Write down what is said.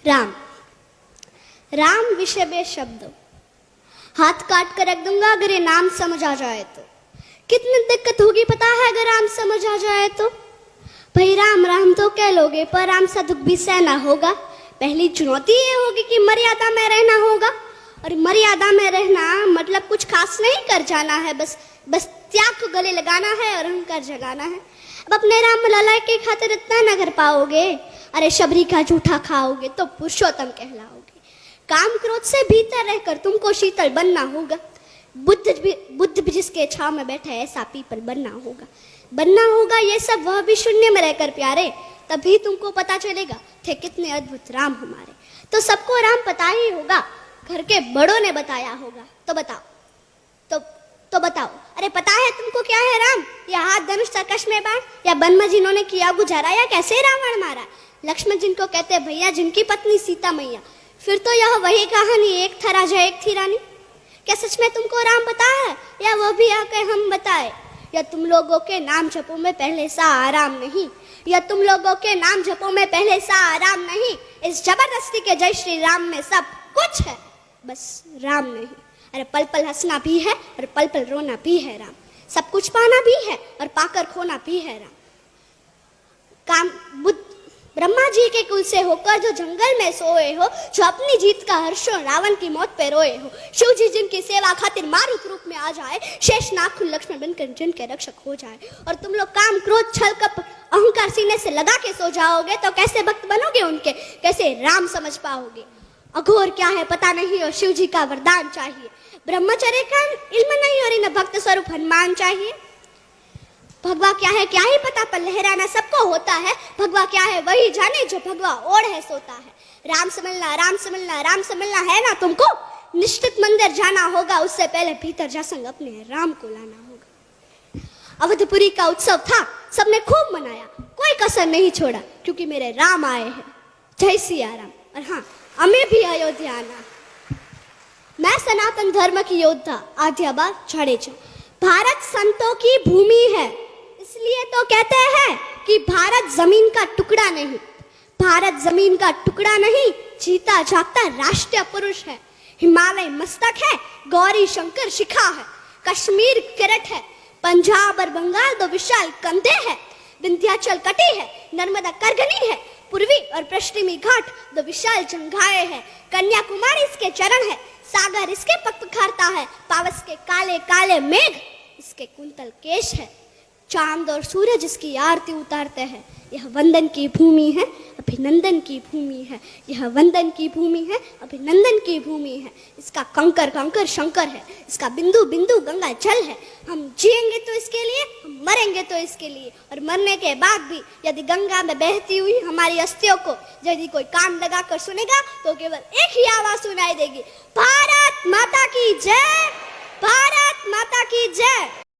राम। राम विषय बे शब्द, हाथ काट कर रख दूंगा अगर ये नाम समझ आ जाए तो। कितनी दिक्कत होगी पता है अगर राम समझ आ जाए तो। भाई राम राम तो कह लोगे पर राम सा दुख भी सहना होगा। पहली चुनौती ये होगी कि मर्यादा में रहना होगा, और मर्यादा में रहना मतलब कुछ खास नहीं कर जाना है, बस त्याग को गले लगाना है और अहंकार जगाना है। अब अपने राम लला के खातिर इतना न कर पाओगे, अरे शबरी का जूठा खाओगे तो पुरुषोत्तम कहलाओगे। काम क्रोध से भीतर रहकर तुमको शीतल बनना होगा। बुद्ध भी जिसके छाव में बैठा है ऐसा पीपल बनना होगा। ये सब वह भी शून्य में रहकर प्यारे, तभी तुमको पता चलेगा थे कितने अद्भुत राम हमारे। तो सबको राम पता ही होगा, घर के बड़ों ने बताया होगा। तो बताओ तो बताओ, अरे पता है तुमको क्या है राम? या हाथ धनुष तरकश में बाण, या वन में जिन्होंने किया गुजारा, या कैसे रावण मारा? लक्ष्मण जिनको कहते भैया, जिनकी पत्नी सीता मैया। फिर तो यह वही कहानी, एक था राजा एक थी रानी। क्या सच में तुमको राम पता है, या वह भी आके हम बताए? या तुम लोगों के नाम जपो में पहले सा आराम नहीं, या तुम लोगों के नाम जपो में पहले सा आराम नहीं। इस जबरदस्ती के जय श्री राम में सब कुछ है, बस राम नहीं। अरे पल पल हंसना भी है और पल पल रोना भी है राम। सब कुछ पाना भी है और पाकर खोना भी है राम। ब्रह्मा जी के कुल से होकर जो जंगल में सोए हो, जो अपनी जीत का हर्षो रावण की मौत पे रोए हो, शिव जी जिनकी सेवा खातिर मारुत रूप में आ जाए, शेष नागकुल लक्ष्मण बनकर जिनके रक्षक हो जाए, और तुम लोग काम क्रोध छल कपट अहंकार सीने से लगा के सो जाओगे, तो कैसे भक्त बनोगे उनके, कैसे राम समझ पाओगे? अघोर क्या है पता नहीं और शिव जी का वरदान चाहिए। ब्रह्मचर्य का इल्म नहीं और इन भक्त स्वरूप हनुमान चाहिए। भगवा क्या है क्या ही पता, पर लहराना सबको होता है। भगवा क्या है वही जाने जो भगवा ओढ़ है सोता है। राम समझना है ना तुमको? निश्चित मंदिर जाना होगा, उससे पहले भीतर जा संग अपने राम को लाना होगा। अवधपुरी का उत्सव था, सबने खूब मनाया, कोई कसर नहीं छोड़ा, क्योंकि मेरे राम आए हैं। जय सिया राम। और हाँ, हमें भी अयोध्या आना। मैं सनातन धर्म की योद्धा आद्याबा जाडेजा। भारत संतों की भूमि है, इसलिए तो कहते हैं कि भारत जमीन का टुकड़ा नहीं। भारत जमीन का टुकड़ा नहीं, जीता जागता राष्ट्रीय पुरुष है। हिमालय मस्तक है, गौरी शंकर शिखा है, कश्मीर किरट है, पंजाब और बंगाल दो विशाल कंधे हैं, विंध्याचल कटी है, नर्मदा करगनी है, पूर्वी और पश्चिमी घाट दो विशाल जंघाएं हैं, कन्याकुमारी इसके चरण है, सागर इसके पग पखारता है, पावस के काले काले मेघ इसके कुंतल केश है, चांद और सूरज इसकी आरती उतारते हैं। यह वंदन की भूमि है, अभिनंदन की भूमि है। यह वंदन की भूमि है, अभिनंदन की भूमि है। इसका कंकर कंकर शंकर है, इसका बिंदु बिंदु गंगा जल है। हम जिएंगे तो इसके लिए, हम मरेंगे तो इसके लिए, और मरने के बाद भी यदि गंगा में बहती हुई हमारी अस्थियों को यदि कोई कान लगा कर सुनेगा तो केवल एक ही आवाज सुनाई देगी, भारत माता की जय, भारत माता की जय।